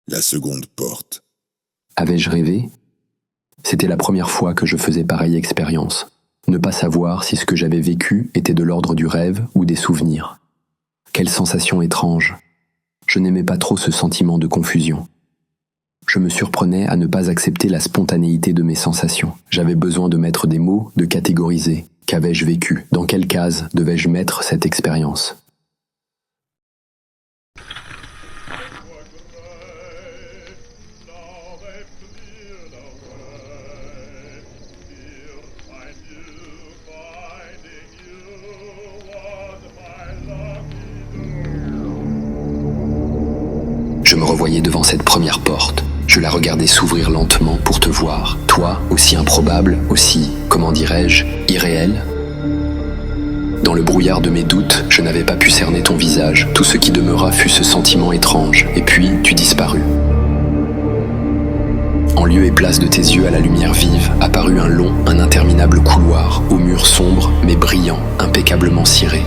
La seconde porte. Avais-je rêvé ? C'était la première fois que je faisais pareille expérience. Ne pas savoir si ce que j'avais vécu était de l'ordre du rêve ou des souvenirs. Quelle sensation étrange. Je n'aimais pas trop ce sentiment de confusion. Je me surprenais à ne pas accepter la spontanéité de mes sensations. J'avais besoin de mettre des mots, de catégoriser. Qu'avais-je vécu ? Dans quelle case devais-je mettre cette expérience ? Je me revoyais devant cette première porte. Je la regardais s'ouvrir lentement pour te voir. Toi, aussi improbable, aussi, comment dirais-je, irréel. Dans le brouillard de mes doutes, je n'avais pas pu cerner ton visage. Tout ce qui demeura fut ce sentiment étrange. Et puis, tu disparus. En lieu et place de tes yeux à la lumière vive, apparut un interminable couloir, aux murs sombres, mais brillants, impeccablement cirés.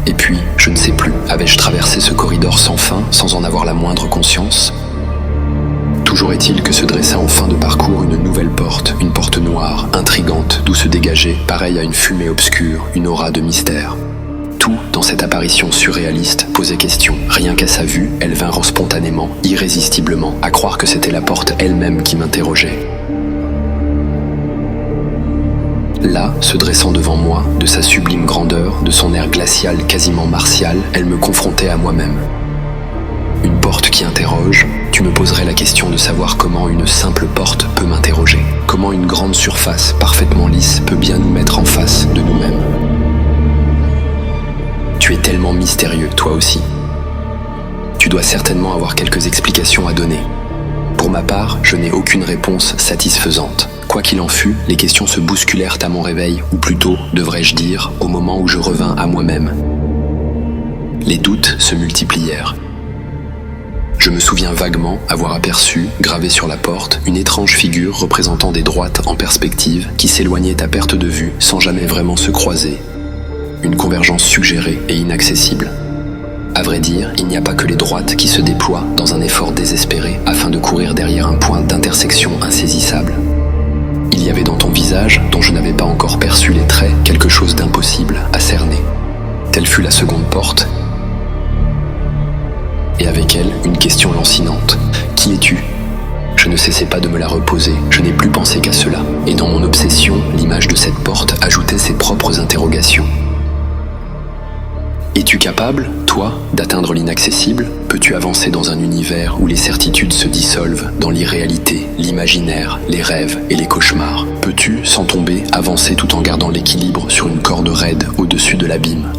Et puis, je ne sais plus, avais-je traversé ce corridor sans fin, sans en avoir la moindre conscience ? Toujours est-il que se dressa en fin de parcours une nouvelle porte, une porte noire, intrigante, d'où se dégageait, pareille à une fumée obscure, une aura de mystère. Tout, dans cette apparition surréaliste, posait question. Rien qu'à sa vue, elles vinrent spontanément, irrésistiblement, à croire que c'était la porte elle-même qui m'interrogeait. Là, se dressant devant moi, de sa sublime grandeur, de son air glacial quasiment martial, elle me confrontait à moi-même. Une porte qui interroge, tu me poserais la question de savoir comment une simple porte peut m'interroger. Comment une grande surface, parfaitement lisse, peut bien nous mettre en face de nous-mêmes. Tu es tellement mystérieux, toi aussi. Tu dois certainement avoir quelques explications à donner. Pour ma part, je n'ai aucune réponse satisfaisante. Quoi qu'il en fût, les questions se bousculèrent à mon réveil, ou plutôt, devrais-je dire, au moment où je revins à moi-même. Les doutes se multiplièrent. Je me souviens vaguement avoir aperçu, gravé sur la porte, une étrange figure représentant des droites en perspective qui s'éloignaient à perte de vue sans jamais vraiment se croiser. Une convergence suggérée et inaccessible. À vrai dire, il n'y a pas que les droites qui se déploient dans un effort désespéré afin de courir derrière un point d'intersection insaisissable. Il y avait dans ton visage, dont je n'avais pas encore perçu les traits, quelque chose d'impossible à cerner. Telle fut la seconde porte. Et avec elle, une question lancinante. Qui es-tu ? Je ne cessais pas de me la reposer, je n'ai plus pensé qu'à cela. Et dans mon obsession, l'image de cette porte ajoutait ses propres interrogations. Es-tu capable, toi, d'atteindre l'inaccessible ? Peux-tu avancer dans un univers où les certitudes se dissolvent dans l'irréalité, l'imaginaire, les rêves et les cauchemars ? Peux-tu, sans tomber, avancer tout en gardant l'équilibre sur une corde raide au-dessus de l'abîme ?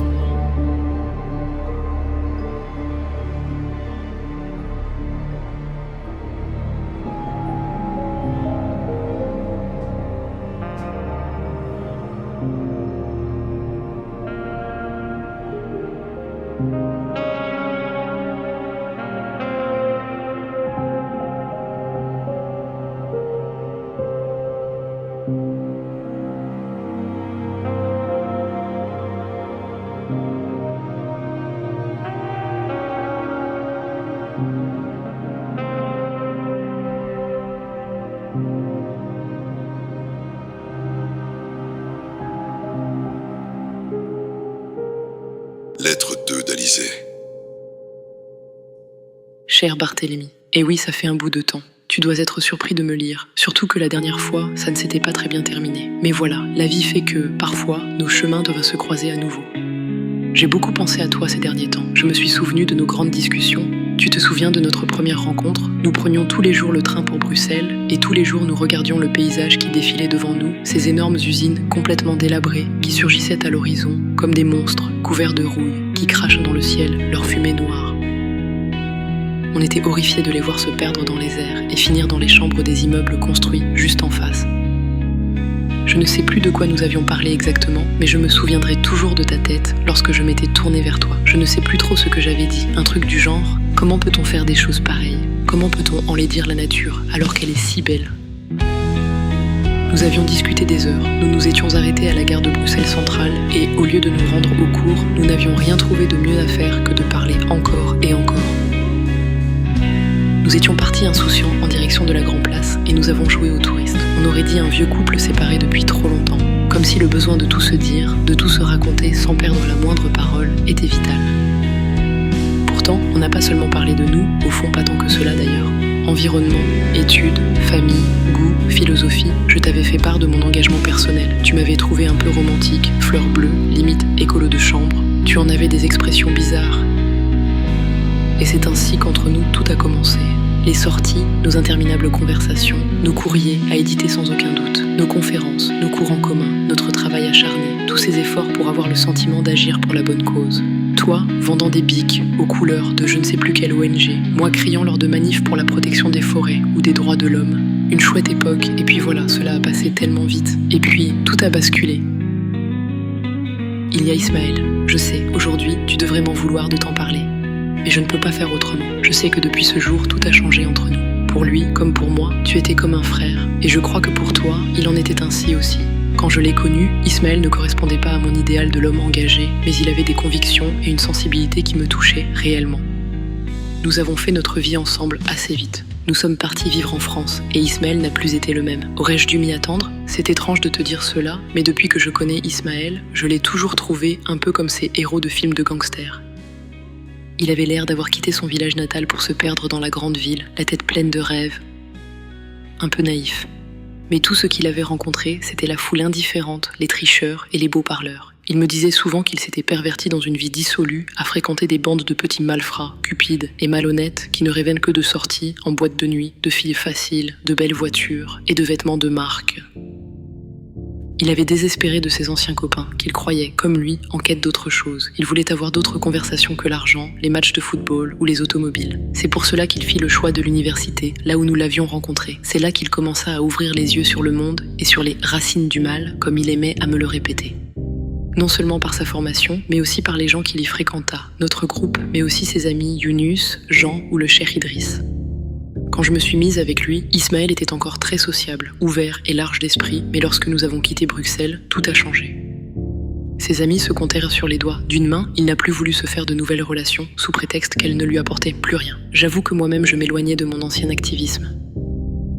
Lettre 2 d'Alizée. Cher Barthélemy, et oui, ça fait un bout de temps. Tu dois être surpris de me lire, surtout que la dernière fois, ça ne s'était pas très bien terminé. Mais voilà, la vie fait que, parfois, nos chemins doivent se croiser à nouveau. J'ai beaucoup pensé à toi ces derniers temps. Je me suis souvenu de nos grandes discussions. Tu te souviens de notre première rencontre ? Nous prenions tous les jours le train pour Bruxelles, et tous les jours nous regardions le paysage qui défilait devant nous, ces énormes usines complètement délabrées, qui surgissaient à l'horizon, comme des monstres couverts de rouille, qui crachent dans le ciel leur fumée noire. On était horrifiés de les voir se perdre dans les airs et finir dans les chambres des immeubles construits juste en face. Je ne sais plus de quoi nous avions parlé exactement, mais je me souviendrai toujours de ta tête lorsque je m'étais tournée vers toi. Je ne sais plus trop ce que j'avais dit, un truc du genre « Comment peut-on faire des choses pareilles ? Comment peut-on enlaidir la nature alors qu'elle est si belle ?» Nous avions discuté des heures, nous nous étions arrêtés à la gare de Bruxelles Centrale et, au lieu de nous rendre au cours, nous n'avions rien trouvé de mieux à faire que de parler encore et encore. Nous étions partis insouciants en direction de la Grand Place et nous avons joué aux touristes. On aurait dit un vieux couple séparé depuis trop longtemps. Comme si le besoin de tout se dire, de tout se raconter sans perdre la moindre parole était vital. Pourtant, on n'a pas seulement parlé de nous, au fond pas tant que cela d'ailleurs. Environnement, études, famille, goût, philosophie, je t'avais fait part de mon engagement personnel. Tu m'avais trouvé un peu romantique, fleur bleue, limite écolo de chambre. Tu en avais des expressions bizarres. Et c'est ainsi qu'entre nous tout a commencé. Les sorties, nos interminables conversations, nos courriers à éditer sans aucun doute, nos conférences, nos cours en commun, notre travail acharné, tous ces efforts pour avoir le sentiment d'agir pour la bonne cause. Toi, vendant des bics aux couleurs de je ne sais plus quelle ONG, moi criant lors de manifs pour la protection des forêts ou des droits de l'homme. Une chouette époque, et puis voilà, cela a passé tellement vite. Et puis, tout a basculé. Il y a Ismaël. Je sais, aujourd'hui, tu devrais m'en vouloir de t'en parler. Mais je ne peux pas faire autrement. Je sais que depuis ce jour, tout a changé entre nous. Pour lui, comme pour moi, tu étais comme un frère. Et je crois que pour toi, il en était ainsi aussi. Quand je l'ai connu, Ismaël ne correspondait pas à mon idéal de l'homme engagé, mais il avait des convictions et une sensibilité qui me touchaient réellement. Nous avons fait notre vie ensemble assez vite. Nous sommes partis vivre en France, et Ismaël n'a plus été le même. Aurais-je dû m'y attendre ? C'est étrange de te dire cela, mais depuis que je connais Ismaël, je l'ai toujours trouvé un peu comme ces héros de films de gangsters. Il avait l'air d'avoir quitté son village natal pour se perdre dans la grande ville, la tête pleine de rêves. Un peu naïf. Mais tout ce qu'il avait rencontré, c'était la foule indifférente, les tricheurs et les beaux parleurs. Il me disait souvent qu'il s'était perverti dans une vie dissolue, à fréquenter des bandes de petits malfrats, cupides et malhonnêtes, qui ne rêvaient que de sorties en boîte de nuit, de filles faciles, de belles voitures et de vêtements de marque. Il avait désespéré de ses anciens copains, qu'il croyait, comme lui, en quête d'autre chose. Il voulait avoir d'autres conversations que l'argent, les matchs de football ou les automobiles. C'est pour cela qu'il fit le choix de l'université, là où nous l'avions rencontré. C'est là qu'il commença à ouvrir les yeux sur le monde et sur les racines du mal, comme il aimait à me le répéter. Non seulement par sa formation, mais aussi par les gens qu'il y fréquenta, notre groupe, mais aussi ses amis Younus, Jean ou le Cheikh Idriss. Quand je me suis mise avec lui, Ismaël était encore très sociable, ouvert et large d'esprit, mais lorsque nous avons quitté Bruxelles, tout a changé. Ses amis se comptèrent sur les doigts. D'une main, il n'a plus voulu se faire de nouvelles relations, sous prétexte qu'elles ne lui apportaient plus rien. J'avoue que moi-même je m'éloignais de mon ancien activisme.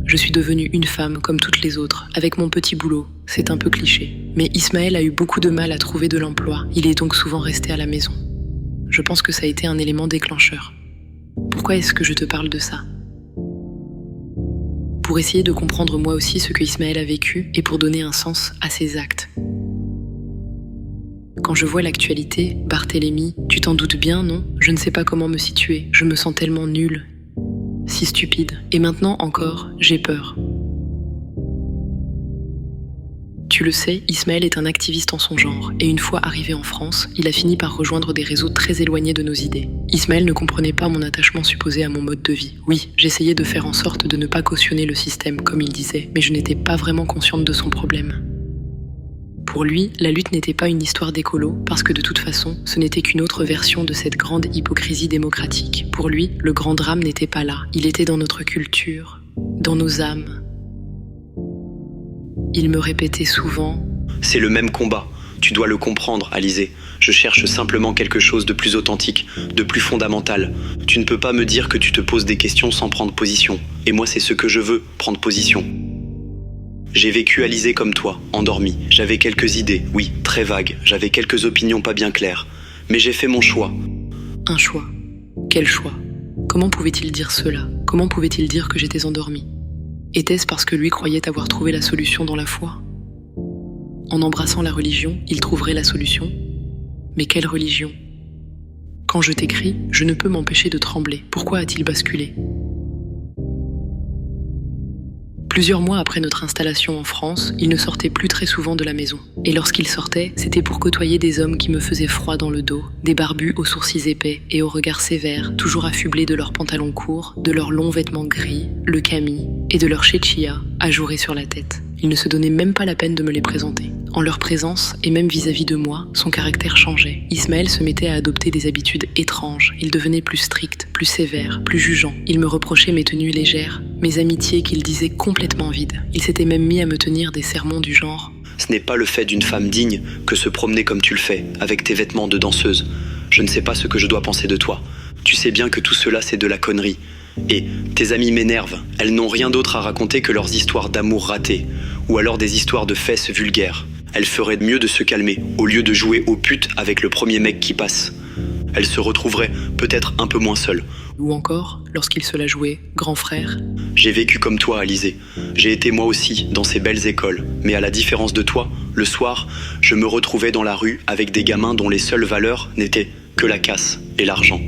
Je suis devenue une femme comme toutes les autres, avec mon petit boulot, c'est un peu cliché. Mais Ismaël a eu beaucoup de mal à trouver de l'emploi, il est donc souvent resté à la maison. Je pense que ça a été un élément déclencheur. Pourquoi est-ce que je te parle de ça ? Pour essayer de comprendre moi aussi ce que Ismaël a vécu et pour donner un sens à ses actes. Quand je vois l'actualité, Barthélemy, tu t'en doutes bien, non ? Je ne sais pas comment me situer, je me sens tellement nulle, si stupide. Et maintenant encore, j'ai peur. Tu le sais, Ismaël est un activiste en son genre, et une fois arrivé en France, il a fini par rejoindre des réseaux très éloignés de nos idées. Ismaël ne comprenait pas mon attachement supposé à mon mode de vie. Oui, j'essayais de faire en sorte de ne pas cautionner le système, comme il disait, mais je n'étais pas vraiment consciente de son problème. Pour lui, la lutte n'était pas une histoire d'écolo, parce que de toute façon, ce n'était qu'une autre version de cette grande hypocrisie démocratique. Pour lui, le grand drame n'était pas là, il était dans notre culture, dans nos âmes. Il me répétait souvent « C'est le même combat, tu dois le comprendre, Alizée. Je cherche simplement quelque chose de plus authentique, de plus fondamental. Tu ne peux pas me dire que tu te poses des questions sans prendre position. Et moi, c'est ce que je veux, prendre position. J'ai vécu Alizée comme toi, endormi. J'avais quelques idées, oui, très vagues. J'avais quelques opinions pas bien claires. Mais j'ai fait mon choix. » Un choix. Quel choix ? Comment pouvait-il dire cela ? Comment pouvait-il dire que j'étais endormie ? Était-ce parce que lui croyait avoir trouvé la solution dans la foi ? En embrassant la religion, il trouverait la solution ? Mais quelle religion ? Quand je t'écris, je ne peux m'empêcher de trembler. Pourquoi a-t-il basculé ? Plusieurs mois après notre installation en France, il ne sortait plus très souvent de la maison. Et lorsqu'il sortait, c'était pour côtoyer des hommes qui me faisaient froid dans le dos, des barbus aux sourcils épais et aux regards sévères, toujours affublés de leurs pantalons courts, de leurs longs vêtements gris, le camis, et de leur chéchia ajourés sur la tête. Il ne se donnait même pas la peine de me les présenter. En leur présence, et même vis-à-vis de moi, son caractère changeait. Ismaël se mettait à adopter des habitudes étranges. Il devenait plus strict, plus sévère, plus jugeant. Il me reprochait mes tenues légères, mes amitiés qu'il disait complètement vides. Il s'était même mis à me tenir des sermons du genre « Ce n'est pas le fait d'une femme digne que se promener comme tu le fais, avec tes vêtements de danseuse. Je ne sais pas ce que je dois penser de toi. Tu sais bien que tout cela, c'est de la connerie. Et tes amies m'énervent, elles n'ont rien d'autre à raconter que leurs histoires d'amour ratées, ou alors des histoires de fesses vulgaires. Elles feraient mieux de se calmer, au lieu de jouer aux putes avec le premier mec qui passe. Elles se retrouveraient peut-être un peu moins seules. Ou encore, lorsqu'il se la jouait, grand frère. J'ai vécu comme toi, Alizé. J'ai été moi aussi dans ces belles écoles. Mais à la différence de toi, le soir, je me retrouvais dans la rue avec des gamins dont les seules valeurs n'étaient que la casse et l'argent.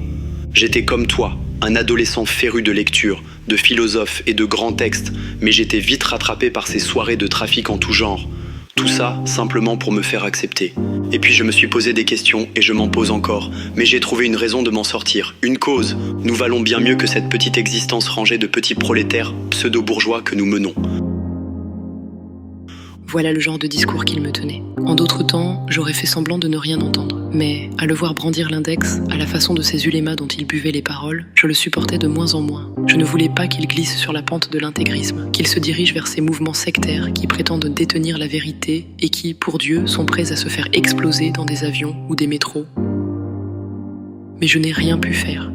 J'étais comme toi, un adolescent féru de lecture, de philosophes et de grands textes, mais j'étais vite rattrapé par ces soirées de trafic en tout genre. Tout ça, simplement pour me faire accepter. Et puis je me suis posé des questions et je m'en pose encore. Mais j'ai trouvé une raison de m'en sortir, une cause. Nous valons bien mieux que cette petite existence rangée de petits prolétaires pseudo-bourgeois que nous menons. Voilà le genre de discours qu'il me tenait. En d'autres temps, j'aurais fait semblant de ne rien entendre. Mais à le voir brandir l'index, à la façon de ces ulémas dont il buvait les paroles, je le supportais de moins en moins. Je ne voulais pas qu'il glisse sur la pente de l'intégrisme, qu'il se dirige vers ces mouvements sectaires qui prétendent détenir la vérité et qui, pour Dieu, sont prêts à se faire exploser dans des avions ou des métros. Mais je n'ai rien pu faire.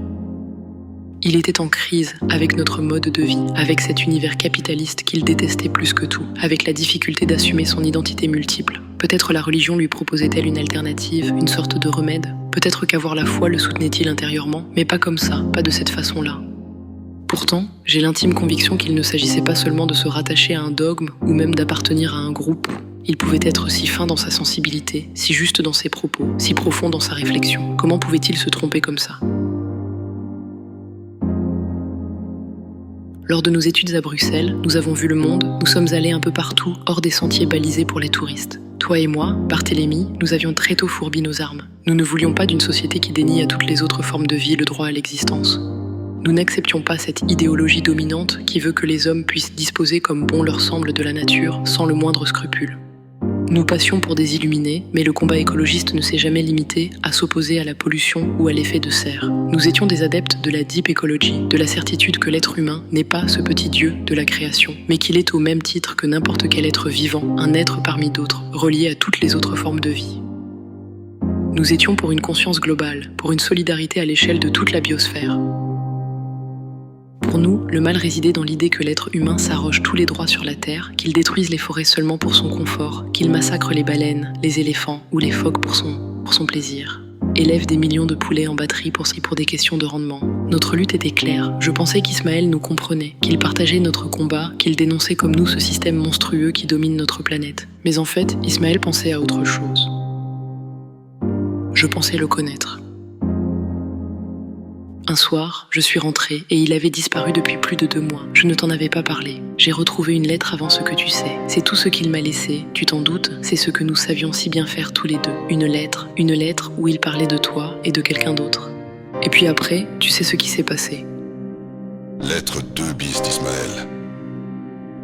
Il était en crise avec notre mode de vie, avec cet univers capitaliste qu'il détestait plus que tout, avec la difficulté d'assumer son identité multiple. Peut-être la religion lui proposait-elle une alternative, une sorte de remède. Peut-être qu'avoir la foi le soutenait-il intérieurement, mais pas comme ça, pas de cette façon-là. Pourtant, j'ai l'intime conviction qu'il ne s'agissait pas seulement de se rattacher à un dogme ou même d'appartenir à un groupe. Il pouvait être si fin dans sa sensibilité, si juste dans ses propos, si profond dans sa réflexion. Comment pouvait-il se tromper comme ça ? Lors de nos études à Bruxelles, nous avons vu le monde, nous sommes allés un peu partout, hors des sentiers balisés pour les touristes. Toi et moi, Barthélemy, nous avions très tôt fourbi nos armes. Nous ne voulions pas d'une société qui dénie à toutes les autres formes de vie le droit à l'existence. Nous n'acceptions pas cette idéologie dominante qui veut que les hommes puissent disposer comme bon leur semble de la nature, sans le moindre scrupule. Nous passions pour des illuminés, mais le combat écologiste ne s'est jamais limité à s'opposer à la pollution ou à l'effet de serre. Nous étions des adeptes de la deep ecology, de la certitude que l'être humain n'est pas ce petit dieu de la création, mais qu'il est au même titre que n'importe quel être vivant, un être parmi d'autres, relié à toutes les autres formes de vie. Nous étions pour une conscience globale, pour une solidarité à l'échelle de toute la biosphère. Pour nous, le mal résidait dans l'idée que l'être humain s'arroge tous les droits sur la Terre, qu'il détruise les forêts seulement pour son confort, qu'il massacre les baleines, les éléphants ou les phoques pour son plaisir. Élève des millions de poulets en batterie pour des questions de rendement. Notre lutte était claire. Je pensais qu'Ismaël nous comprenait, qu'il partageait notre combat, qu'il dénonçait comme nous ce système monstrueux qui domine notre planète. Mais en fait, Ismaël pensait à autre chose. Je pensais le connaître. Un soir, je suis rentrée et il avait disparu depuis plus de 2 mois. Je ne t'en avais pas parlé. J'ai retrouvé une lettre avant ce que tu sais. C'est tout ce qu'il m'a laissé. Tu t'en doutes, c'est ce que nous savions si bien faire tous les deux. Une lettre où il parlait de toi et de quelqu'un d'autre. Et puis après, tu sais ce qui s'est passé. Lettre 2 bis d'Ismaël.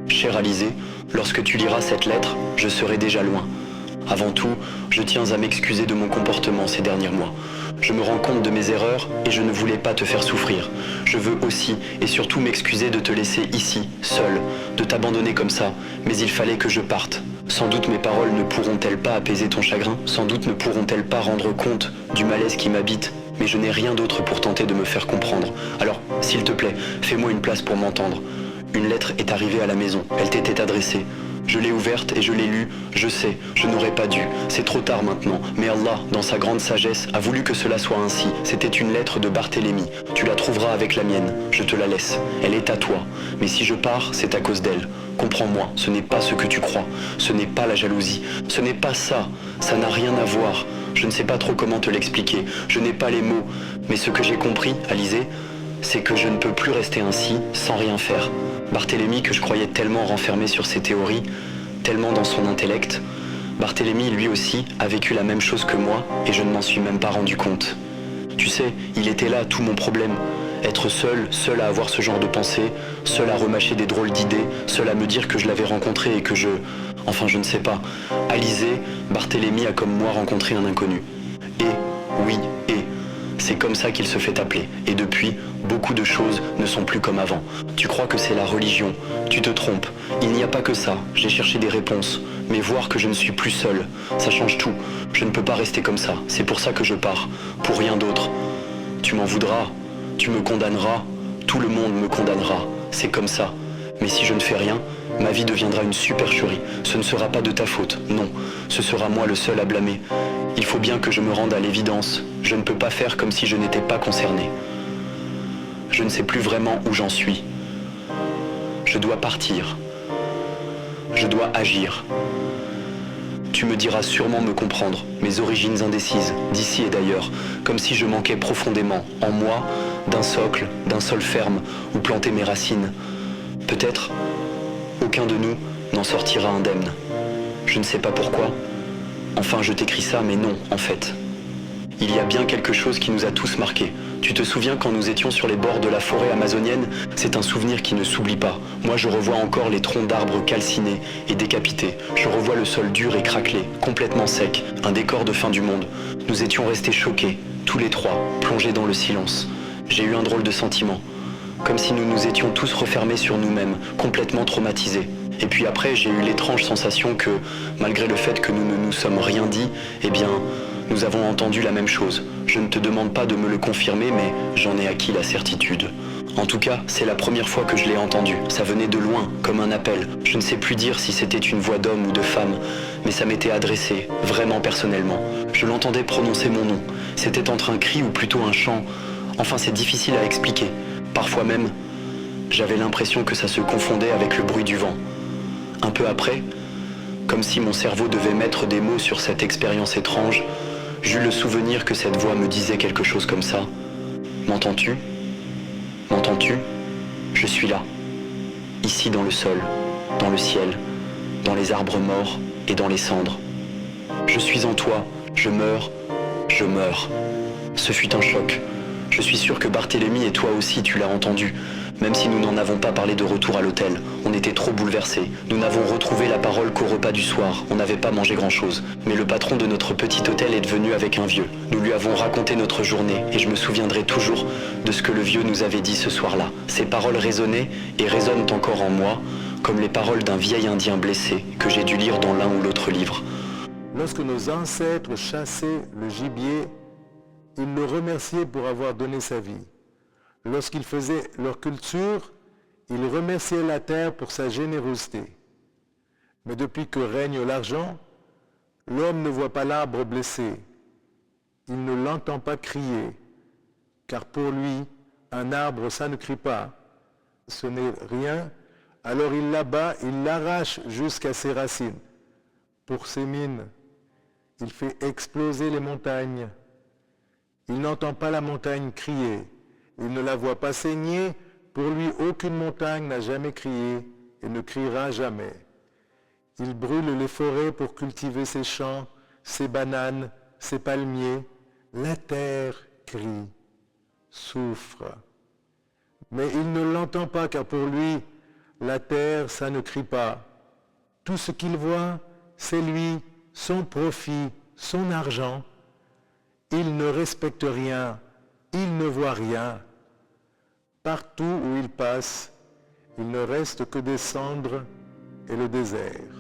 Cher Alizé, lorsque tu liras cette lettre, je serai déjà loin. Avant tout, je tiens à m'excuser de mon comportement ces derniers mois. Je me rends compte de mes erreurs et je ne voulais pas te faire souffrir. Je veux aussi et surtout m'excuser de te laisser ici, seul, de t'abandonner comme ça, mais il fallait que je parte. Sans doute mes paroles ne pourront-elles pas apaiser ton chagrin, sans doute ne pourront-elles pas rendre compte du malaise qui m'habite, mais je n'ai rien d'autre pour tenter de me faire comprendre. Alors, s'il te plaît, fais-moi une place pour m'entendre. Une lettre est arrivée à la maison, elle t'était adressée. Je l'ai ouverte et je l'ai lue, je sais, je n'aurais pas dû, c'est trop tard maintenant, mais Allah, dans sa grande sagesse, a voulu que cela soit ainsi. C'était une lettre de Barthélemy, tu la trouveras avec la mienne, je te la laisse, elle est à toi, mais si je pars, c'est à cause d'elle. Comprends-moi, ce n'est pas ce que tu crois, ce n'est pas la jalousie, ce n'est pas ça, ça n'a rien à voir. Je ne sais pas trop comment te l'expliquer, je n'ai pas les mots, mais ce que j'ai compris, Alizé, c'est que je ne peux plus rester ainsi, sans rien faire. Barthélemy, que je croyais tellement renfermé sur ses théories, tellement dans son intellect, Barthélemy, lui aussi, a vécu la même chose que moi, et je ne m'en suis même pas rendu compte. Tu sais, il était là, tout mon problème. Être seul à avoir ce genre de pensée, seul à remâcher des drôles d'idées, seul à me dire que je l'avais rencontré et que je ne sais pas. Alizé, Barthélemy a comme moi rencontré un inconnu. C'est comme ça qu'il se fait appeler. Et depuis, beaucoup de choses ne sont plus comme avant. Tu crois que c'est la religion. Tu te trompes. Il n'y a pas que ça. J'ai cherché des réponses. Mais voir que je ne suis plus seul, ça change tout. Je ne peux pas rester comme ça. C'est pour ça que je pars. Pour rien d'autre. Tu m'en voudras. Tu me condamneras. Tout le monde me condamnera, c'est comme ça. Mais si je ne fais rien, ma vie deviendra une supercherie. Ce ne sera pas de ta faute, non. Ce sera moi le seul à blâmer. Il faut bien que je me rende à l'évidence. Je ne peux pas faire comme si je n'étais pas concerné. Je ne sais plus vraiment où j'en suis. Je dois partir. Je dois agir. Tu me diras sûrement me comprendre, mes origines indécises, d'ici et d'ailleurs, comme si je manquais profondément, en moi, d'un socle, d'un sol ferme, où planter mes racines. Peut-être, aucun de nous n'en sortira indemne. Je ne sais pas pourquoi. Enfin, je t'écris ça, mais non, en fait. Il y a bien quelque chose qui nous a tous marqués. Tu te souviens quand nous étions sur les bords de la forêt amazonienne? C'est un souvenir qui ne s'oublie pas. Moi, je revois encore les troncs d'arbres calcinés et décapités. Je revois le sol dur et craquelé, complètement sec, un décor de fin du monde. Nous étions restés choqués, tous les trois, plongés dans le silence. J'ai eu un drôle de sentiment, comme si nous nous étions tous refermés sur nous-mêmes, complètement traumatisés. Et puis après, j'ai eu l'étrange sensation que, malgré le fait que nous ne nous sommes rien dit, eh bien, nous avons entendu la même chose. Je ne te demande pas de me le confirmer, mais j'en ai acquis la certitude. En tout cas, c'est la première fois que je l'ai entendu. Ça venait de loin, comme un appel. Je ne sais plus dire si c'était une voix d'homme ou de femme, mais ça m'était adressé, vraiment personnellement. Je l'entendais prononcer mon nom. C'était entre un cri ou plutôt un chant. Enfin, c'est difficile à expliquer. Parfois même, j'avais l'impression que ça se confondait avec le bruit du vent. Un peu après, comme si mon cerveau devait mettre des mots sur cette expérience étrange, j'eus le souvenir que cette voix me disait quelque chose comme ça. M'entends-tu ? M'entends-tu ? Je suis là, ici dans le sol, dans le ciel, dans les arbres morts et dans les cendres. Je suis en toi, je meurs, je meurs. Ce fut un choc. Je suis sûr que Barthélemy et toi aussi tu l'as entendu. Même si nous n'en avons pas parlé de retour à l'hôtel, on était trop bouleversés. Nous n'avons retrouvé la parole qu'au repas du soir. On n'avait pas mangé grand-chose. Mais le patron de notre petit hôtel est venu avec un vieux. Nous lui avons raconté notre journée et je me souviendrai toujours de ce que le vieux nous avait dit ce soir-là. Ces paroles résonnaient et résonnent encore en moi, comme les paroles d'un vieil Indien blessé que j'ai dû lire dans l'un ou l'autre livre. Lorsque nos ancêtres chassaient le gibier, ils le remerciaient pour avoir donné sa vie. Lorsqu'ils faisaient leur culture, ils remerciaient la terre pour sa générosité. Mais depuis que règne l'argent, l'homme ne voit pas l'arbre blessé. Il ne l'entend pas crier, car pour lui, un arbre, ça ne crie pas. Ce n'est rien, alors il l'abat, il l'arrache jusqu'à ses racines. Pour ses mines, il fait exploser les montagnes. Il n'entend pas la montagne crier. Il ne la voit pas saigner. Pour lui, aucune montagne n'a jamais crié et ne criera jamais. Il brûle les forêts pour cultiver ses champs, ses bananes, ses palmiers. La terre crie, souffre. Mais il ne l'entend pas car pour lui, la terre, ça ne crie pas. Tout ce qu'il voit, c'est lui, son profit, son argent. Il ne respecte rien, il ne voit rien. Partout où il passe, il ne reste que des cendres et le désert.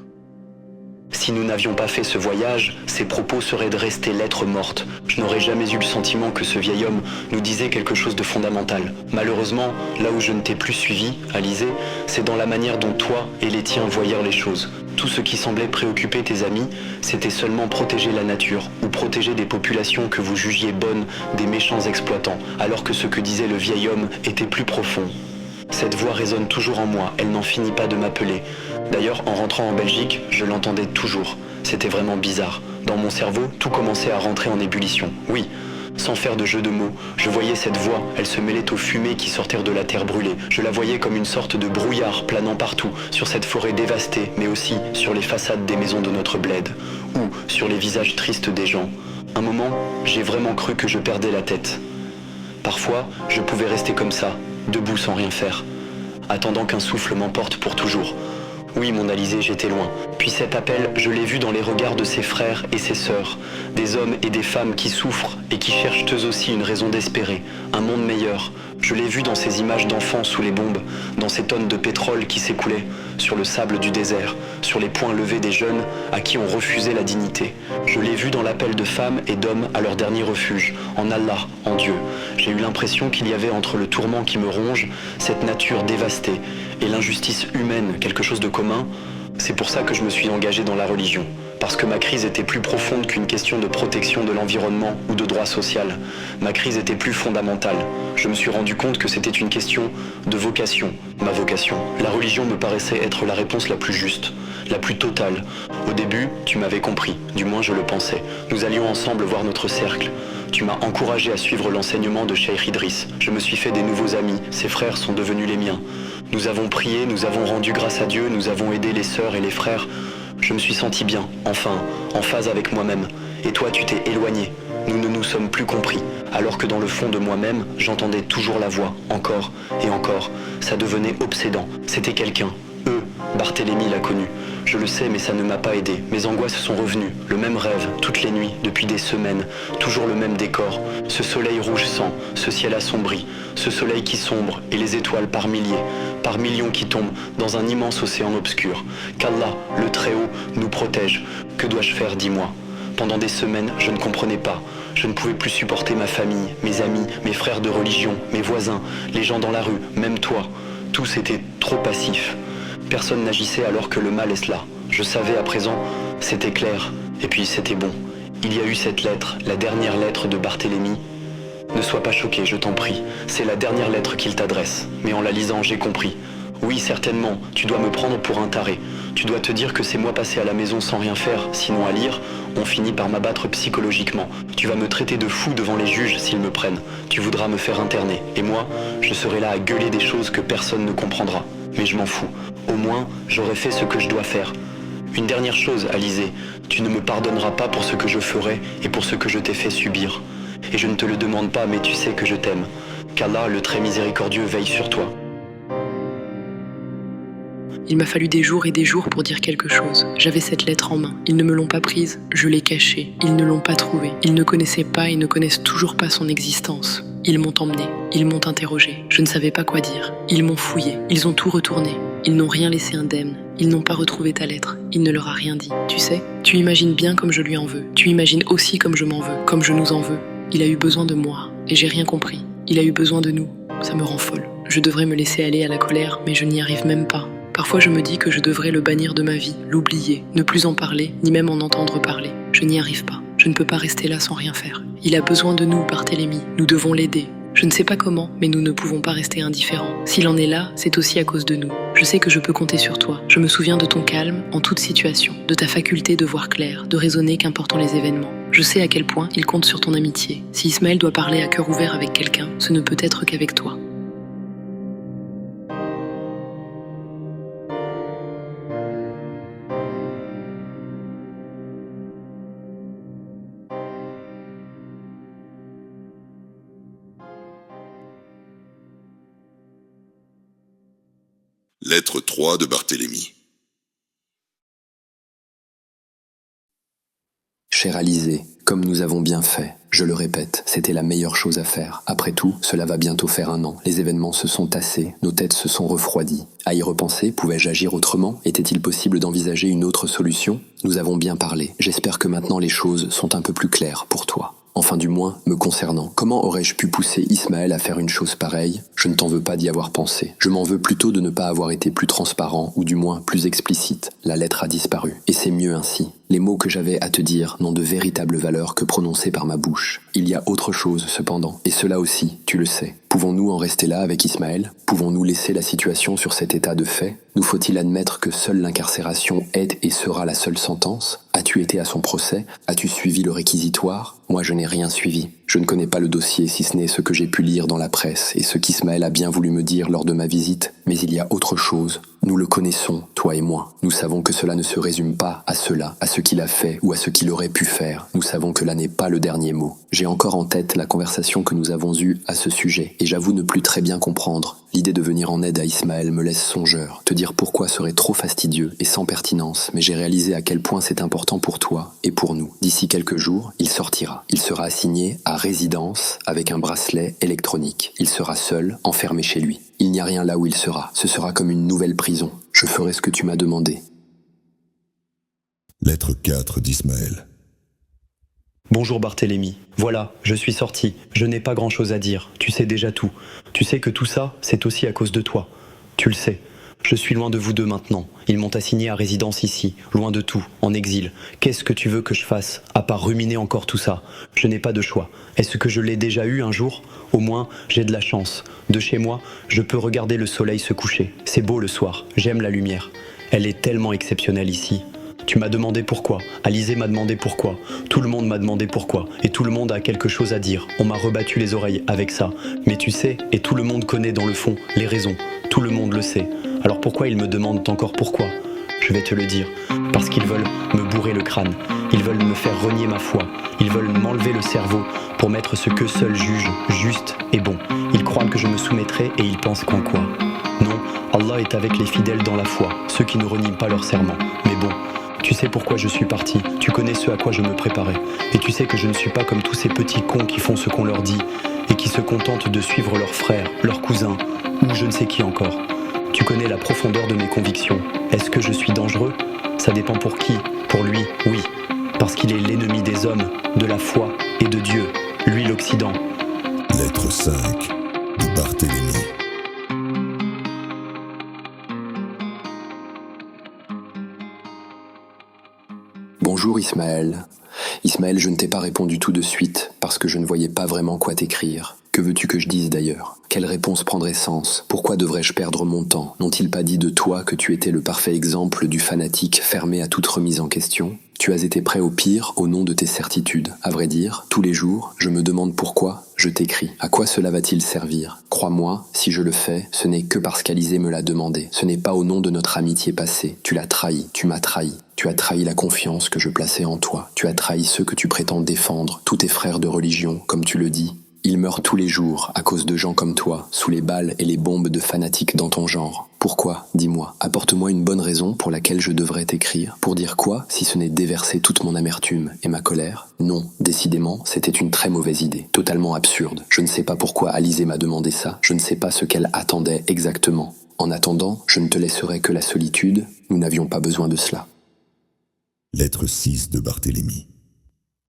Si nous n'avions pas fait ce voyage, ces propos seraient de rester lettre morte. Je n'aurais jamais eu le sentiment que ce vieil homme nous disait quelque chose de fondamental. Malheureusement, là où je ne t'ai plus suivi, Alizée, c'est dans la manière dont toi et les tiens voyèrent les choses. Tout ce qui semblait préoccuper tes amis, c'était seulement protéger la nature, ou protéger des populations que vous jugiez bonnes des méchants exploitants, alors que ce que disait le vieil homme était plus profond. Cette voix résonne toujours en moi, elle n'en finit pas de m'appeler. D'ailleurs, en rentrant en Belgique, je l'entendais toujours. C'était vraiment bizarre. Dans mon cerveau, tout commençait à rentrer en ébullition. Oui, sans faire de jeu de mots, je voyais cette voix, elle se mêlait aux fumées qui sortaient de la terre brûlée. Je la voyais comme une sorte de brouillard planant partout, sur cette forêt dévastée, mais aussi sur les façades des maisons de notre bled, ou sur les visages tristes des gens. Un moment, j'ai vraiment cru que je perdais la tête. Parfois, je pouvais rester comme ça, debout sans rien faire, attendant qu'un souffle m'emporte pour toujours. Oui, mon Alizé, j'étais loin. Puis cet appel, je l'ai vu dans les regards de ses frères et ses sœurs, des hommes et des femmes qui souffrent et qui cherchent eux aussi une raison d'espérer, un monde meilleur. Je l'ai vu dans ces images d'enfants sous les bombes, dans ces tonnes de pétrole qui s'écoulaient, sur le sable du désert, sur les poings levés des jeunes à qui on refusait la dignité. Je l'ai vu dans l'appel de femmes et d'hommes à leur dernier refuge, en Allah, en Dieu. J'ai eu l'impression qu'il y avait entre le tourment qui me ronge, cette nature dévastée, et l'injustice humaine, quelque chose de commun. C'est pour ça que je me suis engagé dans la religion, parce que ma crise était plus profonde qu'une question de protection de l'environnement ou de droit social. Ma crise était plus fondamentale. Je me suis rendu compte que c'était une question de vocation, ma vocation. La religion me paraissait être la réponse la plus juste, la plus totale. Au début, tu m'avais compris, du moins je le pensais. Nous allions ensemble voir notre cercle. Tu m'as encouragé à suivre l'enseignement de Cheikh Idriss. Je me suis fait des nouveaux amis, ses frères sont devenus les miens. Nous avons prié, nous avons rendu grâce à Dieu, nous avons aidé les sœurs et les frères. Je me suis senti bien, enfin, en phase avec moi-même. Et toi, tu t'es éloigné. Nous ne nous sommes plus compris, alors que dans le fond de moi-même, j'entendais toujours la voix, encore et encore. Ça devenait obsédant. C'était quelqu'un. Barthélemy l'a connu. Je le sais, mais ça ne m'a pas aidé. Mes angoisses sont revenues. Le même rêve, toutes les nuits, depuis des semaines. Toujours le même décor. Ce soleil rouge sang, ce ciel assombri. Ce soleil qui sombre et les étoiles par milliers, par millions qui tombent dans un immense océan obscur. Qu'Allah, le Très-Haut, nous protège. Que dois-je faire, dis-moi? Pendant des semaines, je ne comprenais pas. Je ne pouvais plus supporter ma famille, mes amis, mes frères de religion, mes voisins, les gens dans la rue, même toi. Tous étaient trop passifs. Personne n'agissait alors que le mal est là. Je savais à présent, c'était clair, et puis c'était bon. Il y a eu cette lettre, la dernière lettre de Barthélemy. Ne sois pas choqué, je t'en prie. C'est la dernière lettre qu'il t'adresse. Mais en la lisant, j'ai compris. Oui, certainement, tu dois me prendre pour un taré. Tu dois te dire que c'est moi passé à la maison sans rien faire, sinon à lire, on finit par m'abattre psychologiquement. Tu vas me traiter de fou devant les juges s'ils me prennent. Tu voudras me faire interner. Et moi, je serai là à gueuler des choses que personne ne comprendra. Mais je m'en fous. Au moins, j'aurai fait ce que je dois faire. Une dernière chose, Alizé, tu ne me pardonneras pas pour ce que je ferai et pour ce que je t'ai fait subir. Et je ne te le demande pas, mais tu sais que je t'aime. Qu'Allah, le très miséricordieux, veille sur toi. Il m'a fallu des jours et des jours pour dire quelque chose. J'avais cette lettre en main. Ils ne me l'ont pas prise, je l'ai cachée. Ils ne l'ont pas trouvée. Ils ne connaissaient pas et ne connaissent toujours pas son existence. Ils m'ont emmené, ils m'ont interrogé. Je ne savais pas quoi dire. Ils m'ont fouillé, ils ont tout retourné. Ils n'ont rien laissé indemne. Ils n'ont pas retrouvé ta lettre. Il ne leur a rien dit. Tu sais, tu imagines bien comme je lui en veux. Tu imagines aussi comme je m'en veux, comme je nous en veux. Il a eu besoin de moi, et j'ai rien compris. Il a eu besoin de nous. Ça me rend folle. Je devrais me laisser aller à la colère, mais je n'y arrive même pas. Parfois je me dis que je devrais le bannir de ma vie, l'oublier, ne plus en parler, ni même en entendre parler. Je n'y arrive pas. Je ne peux pas rester là sans rien faire. Il a besoin de nous, Barthélemy. Nous devons l'aider. Je ne sais pas comment, mais nous ne pouvons pas rester indifférents. S'il en est là, c'est aussi à cause de nous. Je sais que je peux compter sur toi. Je me souviens de ton calme en toute situation, de ta faculté de voir clair, de raisonner qu'important les événements. Je sais à quel point il compte sur ton amitié. Si Ismaël doit parler à cœur ouvert avec quelqu'un, ce ne peut être qu'avec toi. Lettre 3 de Barthélemy. Cher Alizé, comme nous avons bien fait, je le répète, c'était la meilleure chose à faire. Après tout, cela va bientôt faire 1 an. Les événements se sont tassés, nos têtes se sont refroidies. À y repenser, pouvais-je agir autrement? Était-il possible d'envisager une autre solution? Nous avons bien parlé. J'espère que maintenant les choses sont un peu plus claires pour toi. Enfin du moins, me concernant. Comment aurais-je pu pousser Ismaël à faire une chose pareille? Je ne t'en veux pas d'y avoir pensé. Je m'en veux plutôt de ne pas avoir été plus transparent, ou du moins plus explicite. La lettre a disparu. Et c'est mieux ainsi. Les mots que j'avais à te dire n'ont de véritable valeur que prononcés par ma bouche. Il y a autre chose, cependant. Et cela aussi, tu le sais. Pouvons-nous en rester là avec Ismaël? Pouvons-nous laisser la situation sur cet état de fait? Nous faut-il admettre que seule l'incarcération est et sera la seule sentence? As-tu été à son procès? As-tu suivi le réquisitoire? Moi, je n'ai rien suivi. Je ne connais pas le dossier, si ce n'est ce que j'ai pu lire dans la presse et ce qu'Ismaël a bien voulu me dire lors de ma visite. Mais il y a autre chose. Nous le connaissons, toi et moi. Nous savons que cela ne se résume pas à cela, à ce qu'il a fait ou à ce qu'il aurait pu faire. Nous savons que là n'est pas le dernier mot. J'ai encore en tête la conversation que nous avons eue à ce sujet, et j'avoue ne plus très bien comprendre. L'idée de venir en aide à Ismaël me laisse songeur. Te dire pourquoi serait trop fastidieux et sans pertinence, mais j'ai réalisé à quel point c'est important pour toi et pour nous. D'ici quelques jours, il sortira. Il sera assigné à résidence avec un bracelet électronique. Il sera seul, enfermé chez lui. Il n'y a rien là où il sera. Ce sera comme une nouvelle prison. Je ferai ce que tu m'as demandé. Lettre 4 d'Ismaël. Bonjour Barthélemy. Voilà, je suis sorti. Je n'ai pas grand-chose à dire. Tu sais déjà tout. Tu sais que tout ça, c'est aussi à cause de toi. Tu le sais. Je suis loin de vous deux maintenant. Ils m'ont assigné à résidence ici, loin de tout, en exil. Qu'est-ce que tu veux que je fasse, à part ruminer encore tout ça? Je n'ai pas de choix. Est-ce que je l'ai déjà eu un jour? Au moins, j'ai de la chance. De chez moi, je peux regarder le soleil se coucher. C'est beau le soir. J'aime la lumière. Elle est tellement exceptionnelle ici. Tu m'as demandé pourquoi. Alizé m'a demandé pourquoi. Tout le monde m'a demandé pourquoi. Et tout le monde a quelque chose à dire. On m'a rebattu les oreilles avec ça. Mais tu sais, et tout le monde connaît dans le fond les raisons. Tout le monde le sait. Alors pourquoi ils me demandent encore pourquoi? Je vais te le dire. Parce qu'ils veulent me bourrer le crâne. Ils veulent me faire renier ma foi. Ils veulent m'enlever le cerveau pour mettre ce que seuls jugent juste et bon. Ils croient que je me soumettrai et ils pensent qu'en quoi? Non, Allah est avec les fidèles dans la foi, ceux qui ne renient pas leur serment. Mais bon, tu sais pourquoi je suis parti, tu connais ce à quoi je me préparais. Et tu sais que je ne suis pas comme tous ces petits cons qui font ce qu'on leur dit et qui se contentent de suivre leurs frères, leurs cousins ou je ne sais qui encore. Tu connais la profondeur de mes convictions. Est-ce que je suis dangereux? Ça dépend pour qui. Pour lui, oui. Parce qu'il est l'ennemi des hommes, de la foi et de Dieu. Lui l'Occident. Lettre 5 de Barthélemy. Bonjour Ismaël. Ismaël, je ne t'ai pas répondu tout de suite parce que je ne voyais pas vraiment quoi t'écrire. Que veux-tu que je dise d'ailleurs? Quelle réponse prendrait sens? Pourquoi devrais-je perdre mon temps? N'ont-ils pas dit de toi que tu étais le parfait exemple du fanatique fermé à toute remise en question? Tu as été prêt au pire au nom de tes certitudes. À vrai dire, tous les jours, je me demande pourquoi je t'écris. À quoi cela va-t-il servir? Crois-moi, si je le fais, ce n'est que parce qu'Alizé me l'a demandé. Ce n'est pas au nom de notre amitié passée. Tu l'as trahi, tu m'as trahi. Tu as trahi la confiance que je plaçais en toi. Tu as trahi ceux que tu prétends défendre, tous tes frères de religion, comme tu le dis. Ils meurent tous les jours à cause de gens comme toi, sous les balles et les bombes de fanatiques dans ton genre. Pourquoi? Dis-moi. Apporte-moi une bonne raison pour laquelle je devrais t'écrire. Pour dire quoi, si ce n'est déverser toute mon amertume et ma colère? Non, décidément, c'était une très mauvaise idée. Totalement absurde. Je ne sais pas pourquoi Alizé m'a demandé ça. Je ne sais pas ce qu'elle attendait exactement. En attendant, je ne te laisserai que la solitude. Nous n'avions pas besoin de cela. Lettre 6 de Barthélemy.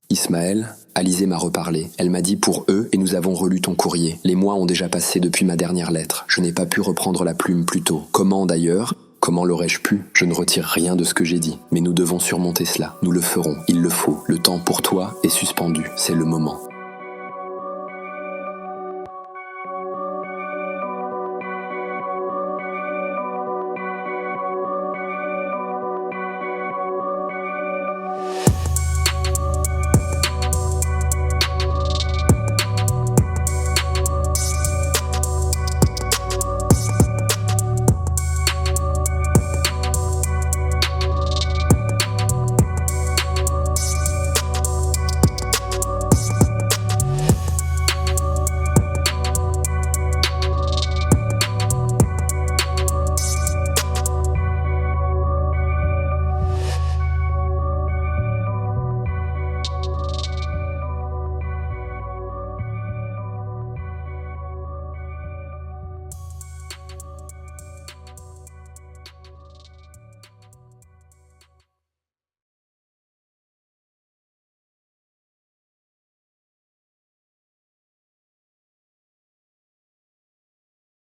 Ismaël, Alizé m'a reparlé. Elle m'a dit pour eux et nous avons relu ton courrier. Les mois ont déjà passé depuis ma dernière lettre. Je n'ai pas pu reprendre la plume plus tôt. Comment d'ailleurs? Comment l'aurais-je pu? Je ne retire rien de ce que j'ai dit. Mais nous devons surmonter cela. Nous le ferons. Il le faut. Le temps pour toi est suspendu. C'est le moment.